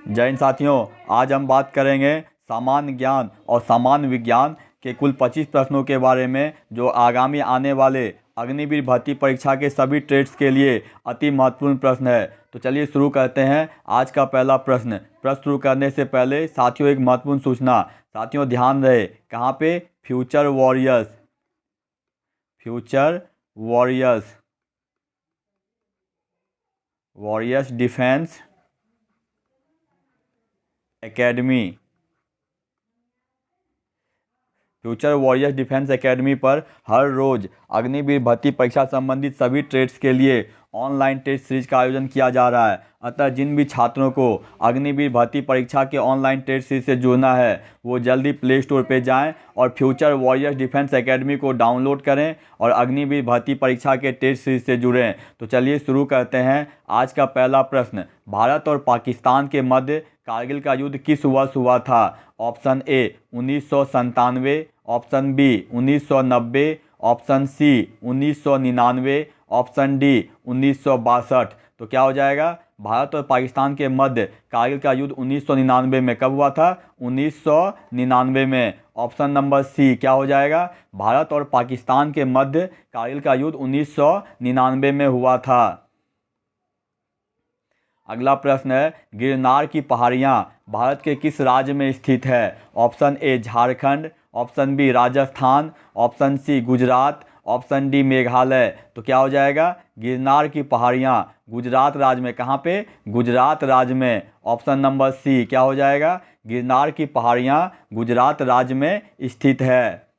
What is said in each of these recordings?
जय हिंद साथियों, आज हम बात करेंगे सामान्य ज्ञान और सामान्य विज्ञान के कुल 25 प्रश्नों के बारे में जो आगामी आने वाले अग्निवीर भर्ती परीक्षा के सभी ट्रेड्स के लिए अति महत्वपूर्ण प्रश्न है। तो चलिए शुरू करते हैं। आज का पहला प्रश्न शुरू करने से पहले साथियों एक महत्वपूर्ण सूचना। साथियों ध्यान रहे, कहाँ पे? Future warriors, future warriors, warriors defence academy, future warriors defence academy पर हर रोज अग्निवीर भर्ती परीक्षा संबंधित सभी ट्रेड्स के लिए ऑनलाइन टेस्ट सीरीज का आयोजन किया जा रहा है। अतः जिन भी छात्रों को अग्निवीर भर्ती परीक्षा के ऑनलाइन टेस्ट सीरीज से जुड़ना है वो जल्दी प्ले स्टोर पर जाएं और फ्यूचर वॉरियर्स डिफेंस एकेडमी को डाउनलोड करें और अग्निवीर भर्ती परीक्षा के टेस्ट सीरीज से जुड़ें। तो चलिए शुरू करते हैं। आज का पहला प्रश्न, भारत और पाकिस्तान के मध्य कारगिल का युद्ध किस वर्ष हुआ था? Option A 1997, option B 1990, option C 1999, option D 1962। तो क्या हो जाएगा? भारत और पाकिस्तान के मध्य कारगिल का युद्ध 1999 में कब हुआ था? 1999 में। ऑप्शन नंबर सी क्या हो जाएगा? भारत और पाकिस्तान के मध्य कारगिल का युद्ध 1999 में हुआ था। अगला प्रश्न है, गिरनार की पहाड़ियाँ भारत के किस राज्य में स्थित है? Option A Jharkhand, option B Rajasthan, option C Gujarat, option D Meghalaya. तो क्या हो जाएगा? गिरनार की पहाड़ियाँ गुजरात राज्य में। कहाँ पे? गुजरात राज्य में। ऑप्शन नंबर सी क्या हो जाएगा? गिरनार की पहाड़ियाँ गुजरात राज्य में स्थित है।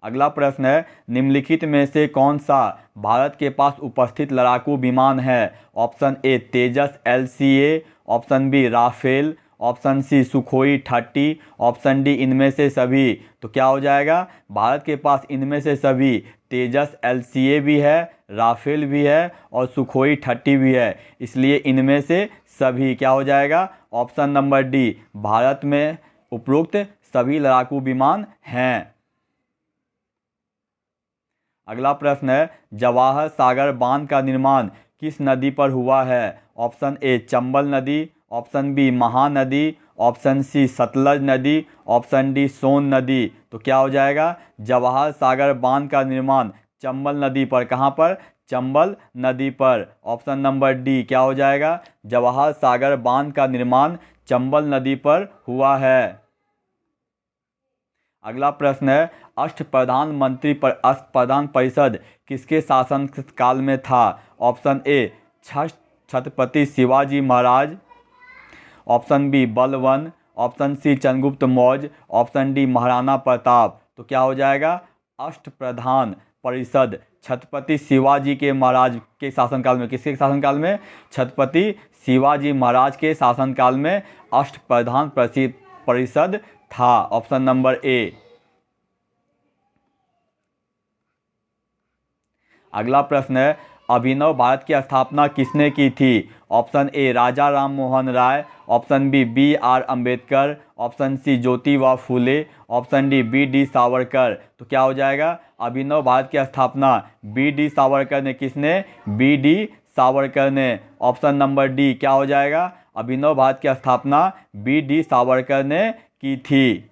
अगला प्रश्न है, निम्नलिखित में से कौन सा भारत के पास उपस्थित लड़ाकू विमान है? Option A Tejas LCA, option B Rafale, option C Sukhoi 30, option D इनमें से सभी। तो क्या हो जाएगा? भारत के पास इनमें से सभी तेजस LCA भी है, राफेल भी है और सुखोई 30 भी है, इसलिए इनमें से सभी क्या हो जाएगा? ऑप्शन नंबर डी, भारत में उपरोक्त सभी लड़ाकू विमान हैं। अगला प्रश्न है, जवाहर सागर बांध का निर्माण किस नदी पर हुआ है? ऑप्शन ए चंबल नदी, option B Mahanadi, option C Sutlej नदी, ऑप्शन डी सोन नदी। तो क्या हो जाएगा? जवाहर सागर बांध का निर्माण चंबल नदी पर। कहाँ पर? चंबल नदी पर। ऑप्शन नंबर डी क्या हो जाएगा? जवाहर सागर बांध का निर्माण चंबल नदी पर हुआ है। अगला प्रश्न है, अष्टप्रधान परिषद किसके शासन काल में था? Option A Chhatrapati Shivaji Maharaj, option B Balban, option C Chandragupta Maurya, option D Maharana Pratap. तो क्या हो जाएगा? अष्टप्रधान परिषद छत्रपति शिवाजी के महाराज के शासनकाल में। किसके शासनकाल में? छत्रपति शिवाजी महाराज के शासनकाल में अष्टप्रधान परिषद था। Option number A. अगला प्रश्न है, अभिनव भारत की स्थापना किसने की थी? Option A Raja Ram Mohan Roy, option B BR Ambedkar, option C Jyotiba Phule, option D BD Savarkar. तो क्या हो जाएगा? अभिनव भारत की स्थापना BD सावरकर ने। किसने? BD सावरकर ने। ऑप्शन नंबर डी क्या हो जाएगा? अभिनव भारत की स्थापना BD सावरकर ने की थी।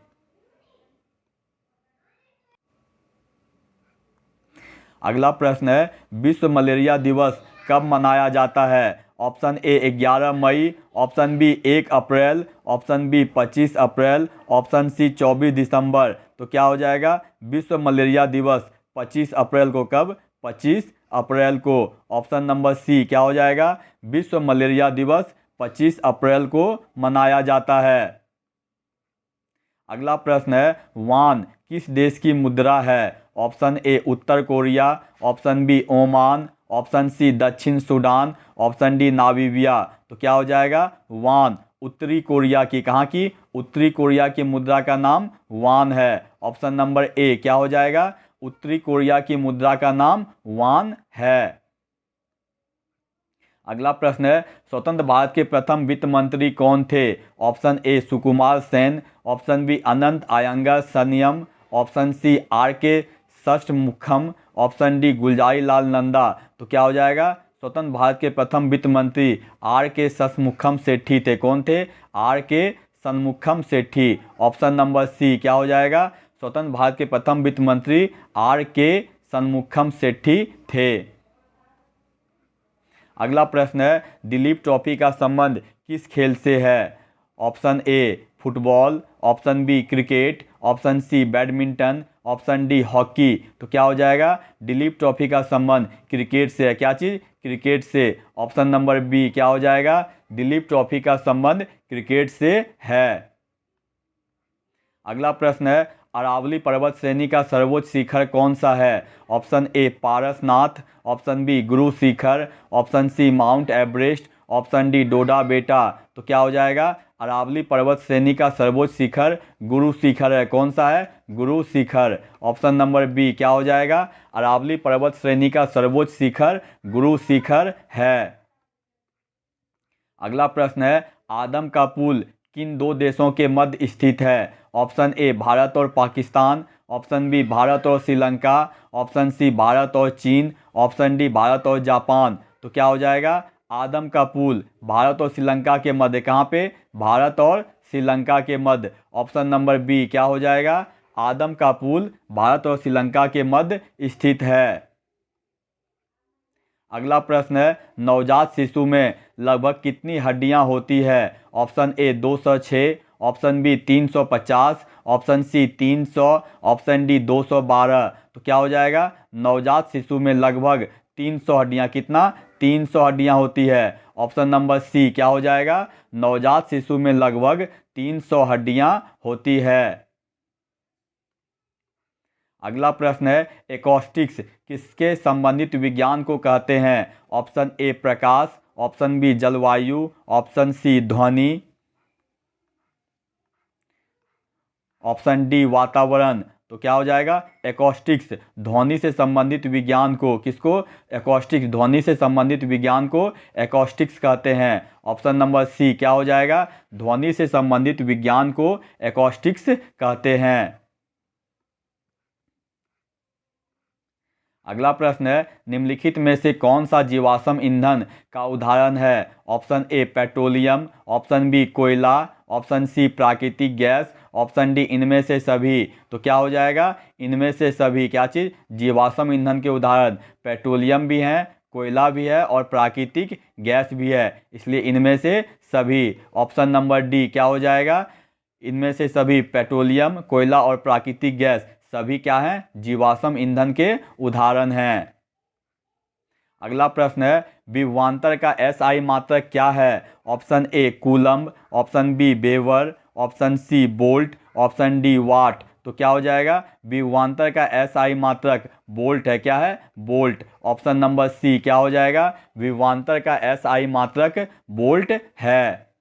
अगला प्रश्न है, विश्व मलेरिया दिवस कब मनाया जाता है? ऑप्शन ए 11 मई, ऑप्शन बी 1 अप्रैल, ऑप्शन बी 25 अप्रैल, ऑप्शन सी 24 दिसंबर। तो क्या हो जाएगा? विश्व मलेरिया दिवस 25 अप्रैल को। कब? 25 अप्रैल को। ऑप्शन नंबर सी क्या हो जाएगा? विश्व मलेरिया दिवस 25 अप्रैल को मनाया जाता है। अगला प्रश्न है, वान किस देश की मुद्रा है? ऑप्शन ए उत्तर Korea, option B Oman, option C दक्षिण सूडान, ऑप्शन डी नामीबिया। तो क्या हो जाएगा? वान उत्तरी कोरिया की। कहाँ की? उत्तरी कोरिया की मुद्रा का नाम वान है। ऑप्शन नंबर ए क्या हो जाएगा? उत्तरी कोरिया की मुद्रा का नाम वान है। अगला प्रश्न है, स्वतंत्र भारत के प्रथम वित्त मंत्री कौन थे? Option A Sukumar Sen, option B Anant Ayyangar सनियम, option C RK Shanmukham, option D Gulzari Lal Nanda. तो क्या हो जाएगा? स्वतंत्र भारत के प्रथम वित्त मंत्री आर के शनमुखम सेठी थे। कौन थे? आर के शनमुखम सेठी। ऑप्शन नंबर सी क्या हो जाएगा? स्वतंत्र भारत के प्रथम वित्त मंत्री आर के शनमुखम सेठी थे। अगला प्रश्न है, दिलीप ट्रॉफी का संबंध किस खेल से है? Option A football, option B cricket, option C badminton, option D hockey. तो क्या हो जाएगा? दिलीप ट्रॉफी का संबंध क्रिकेट से है। क्या चीज़? क्रिकेट से। ऑप्शन नंबर बी क्या हो जाएगा? दिलीप ट्रॉफी का संबंध क्रिकेट से है। अगला प्रश्न है, अरावली पर्वत श्रेणी का सर्वोच्च शिखर कौन सा है? Option A Parasnath, option B Guru Shikhar, option C Mount Everest, option D Doda Betta. तो क्या हो जाएगा? अरावली पर्वत श्रेणी का सर्वोच्च शिखर गुरु शिखर है। कौन सा है? गुरु शिखर। ऑप्शन नंबर बी क्या हो जाएगा? अरावली पर्वत श्रेणी का सर्वोच्च शिखर गुरु शिखर है। अगला प्रश्न है, आदम का पुल किन दो देशों के मध्य स्थित है? ऑप्शन ए भारत और पाकिस्तान, ऑप्शन बी भारत और श्रीलंका, ऑप्शन सी भारत और चीन, ऑप्शन डी भारत और जापान। तो क्या हो जाएगा? आदम का पुल भारत और श्रीलंका के मध्य। कहाँ पे? भारत और श्रीलंका के मध्य। ऑप्शन नंबर बी क्या हो जाएगा? आदम का पुल भारत और श्रीलंका के मध्य स्थित है। अगला प्रश्न है, नवजात शिशु में लगभग कितनी हड्डियां होती है? Option A 206, option B 350, option C 300, option D 212। तो क्या हो जाएगा? नवजात शिशु में लगभग 300 हड्डियां। कितना? 300 हड्डियां होती है। ऑप्शन नंबर सी क्या हो जाएगा? नवजात शिशु में लगभग 300 हड्डियां होती है। अगला प्रश्न है, एकॉस्टिक्स किसके संबंधित विज्ञान को कहते हैं? ऑप्शन ए प्रकाश, ऑप्शन बी जलवायु, ऑप्शन सी ध्वनि, ऑप्शन डी वातावरण। तो क्या हो जाएगा? एकॉस्टिक्स ध्वनि से संबंधित विज्ञान को, किसको? एकॉस्टिक्स ध्वनि से संबंधित विज्ञान को एकॉस्टिक्स कहते हैं। ऑप्शन नंबर सी क्या हो जाएगा? ध्वनि से संबंधित विज्ञान को एकॉस्टिक्स कहते हैं। अगला प्रश्न है, निम्नलिखित में से कौन सा जीवाश्म ईंधन का उदाहरण है? Option A petroleum, option B कोयला, ऑप्शन सी प्राकृतिक गैस, ऑप्शन डी इनमें से सभी। तो क्या हो जाएगा? इनमें से सभी। क्या चीज़? जीवाश्म ईंधन के उदाहरण पेट्रोलियम भी हैं, कोयला भी है और प्राकृतिक गैस भी है, इसलिए इनमें से सभी। ऑप्शन नंबर डी क्या हो जाएगा? इनमें से सभी पेट्रोलियम, कोयला और प्राकृतिक गैस सभी क्या हैं? जीवाश्म ईंधन के उदाहरण हैं। अगला प्रश्न है, विभवांतर का एसआई मात्रक क्या है? Option A coulomb, option B weber, option C volt, option D watt. तो क्या हो जाएगा? विभवांतर का एसआई मात्रक वोल्ट है। क्या है? वोल्ट। ऑप्शन नंबर सी क्या हो जाएगा? विभवांतर का एसआई मात्रक वोल्ट है।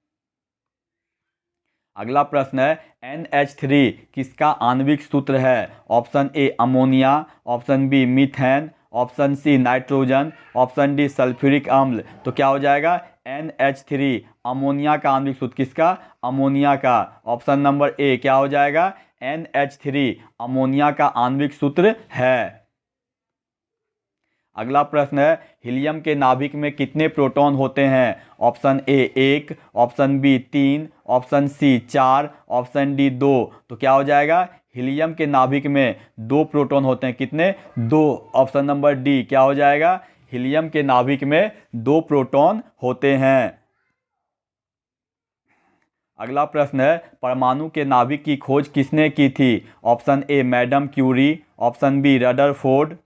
अगला प्रश्न है, NH3 किसका आणविक सूत्र है? Option A ammonia, option B methane, option C nitrogen, option D sulphuric अम्ल। तो क्या हो जाएगा? NH3 अमोनिया का आणविक सूत्र। किसका? अमोनिया का। ऑप्शन नंबर ए क्या हो जाएगा? NH3 अमोनिया का आणविक सूत्र है। अगला प्रश्न है, हीलियम के नाभिक में कितने प्रोटॉन होते हैं? Option A 1, option B 3, option C 4, option D 2। तो क्या हो जाएगा? हीलियम के नाभिक में 2 प्रोटॉन होते हैं। कितने? 2। ऑप्शन नंबर डी क्या हो जाएगा? हीलियम के नाभिक में 2 प्रोटॉन होते हैं। अगला प्रश्न है, परमाणु के नाभिक की खोज किसने की थी? Option A madam Curie, option B Rutherford,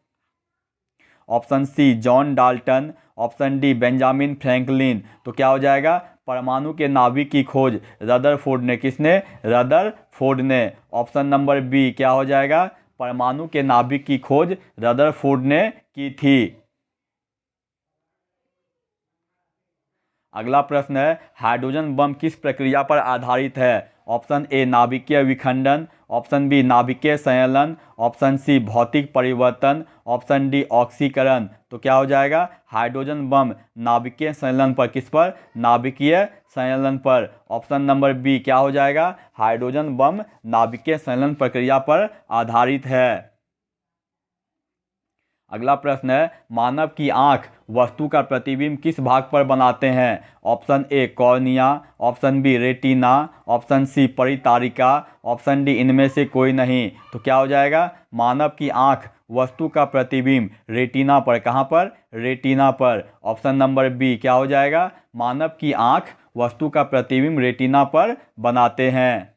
option C John Dalton, option D Benjamin Franklin. तो क्या हो जाएगा? परमाणु के नाभिक की खोज रदरफोर्ड ने। किसने? रदरफोर्ड ने। ऑप्शन नंबर बी क्या हो जाएगा? परमाणु के नाभिक की खोज रदरफोर्ड ने की थी। अगला प्रश्न है, हाइड्रोजन बम किस प्रक्रिया पर आधारित है? ऑप्शन ए नाभिकीय विखंडन, ऑप्शन बी नाभिकीय संयलन, ऑप्शन सी भौतिक परिवर्तन, ऑप्शन डी ऑक्सीकरण। तो क्या हो जाएगा? हाइड्रोजन बम नाभिकीय संयलन पर। किस पर? नाभिकीय संयलन पर। ऑप्शन नंबर बी क्या हो जाएगा? हाइड्रोजन बम नाभिकीय संयलन प्रक्रिया पर आधारित है। अगला प्रश्न है, मानव की आंख वस्तु का प्रतिबिंब किस भाग पर बनाते हैं? Option A cornea, option B retina, option C परितारिका, ऑप्शन डी इनमें से कोई नहीं। तो क्या हो जाएगा? मानव की आंख वस्तु का प्रतिबिंब रेटिना पर, कहाँ पर? रेटिना पर। ऑप्शन नंबर बी क्या हो जाएगा? मानव की आंख वस्तु का प्रतिबिंब रेटिना पर बनाते हैं।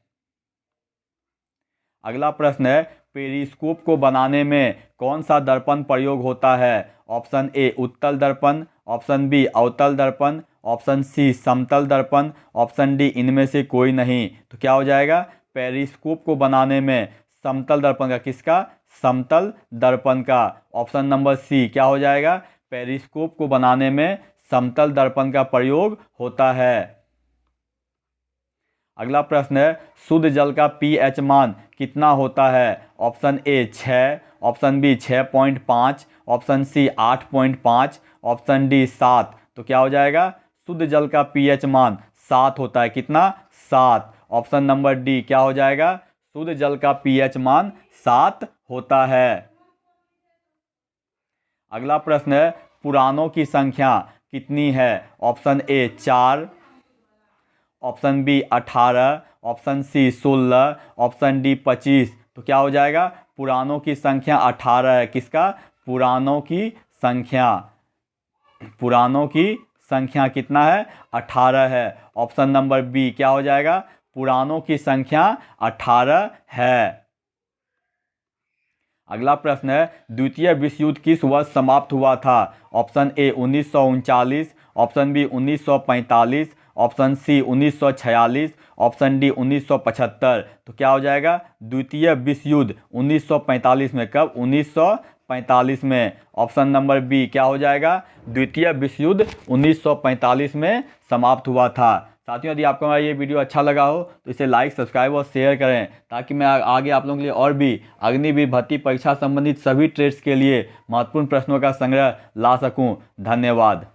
अगला प्रश्न है, पेरिस्कोप को बनाने में कौन सा दर्पण प्रयोग होता है? ऑप्शन ए उत्तल दर्पण, ऑप्शन बी अवतल दर्पण, ऑप्शन सी समतल दर्पण, ऑप्शन डी इनमें से कोई नहीं। तो क्या हो जाएगा? पेरिस्कोप को बनाने में समतल दर्पण का, किसका? समतल दर्पण का। ऑप्शन नंबर सी क्या हो जाएगा? पेरिस्कोप को बनाने में समतल दर्पण का प्रयोग होता है। अगला प्रश्न है, शुद्ध जल का pH मान कितना होता है? Option A 6, option B 6.5, option C 8.5, option D 7। तो क्या हो जाएगा? शुद्ध जल का pH मान 7 होता है। कितना? 7। ऑप्शन नंबर डी क्या हो जाएगा? शुद्ध जल का pH मान 7 होता है। अगला प्रश्न है, पुराणों की संख्या कितनी है? Option A 4, option B 18, option C 16, option D 25। तो क्या हो जाएगा? पुराणों की संख्या 18 है। किसका? पुराणों की संख्या। पुराणों की संख्या कितना है? 18 है। ऑप्शन नंबर बी क्या हो जाएगा? पुराणों की संख्या 18 है। अगला प्रश्न है, द्वितीय विश्व युद्ध किस वर्ष समाप्त हुआ था? Option A 1939, option B 1945, option C 1946, option D 1975। तो क्या हो जाएगा? द्वितीय विश्व युद्ध 1945 में। कब? 1945 में। ऑप्शन नंबर बी क्या हो जाएगा? द्वितीय विश्व युद्ध 1945 में समाप्त हुआ था। साथियों, यदि आपको हमारा ये वीडियो अच्छा लगा हो तो इसे लाइक, सब्सक्राइब और शेयर करें, ताकि मैं आगे आप लोगों के लिए और भी अग्निवीर भर्ती परीक्षा संबंधित सभी ट्रेड्स के लिए महत्वपूर्ण प्रश्नों का संग्रह ला सकूं। धन्यवाद।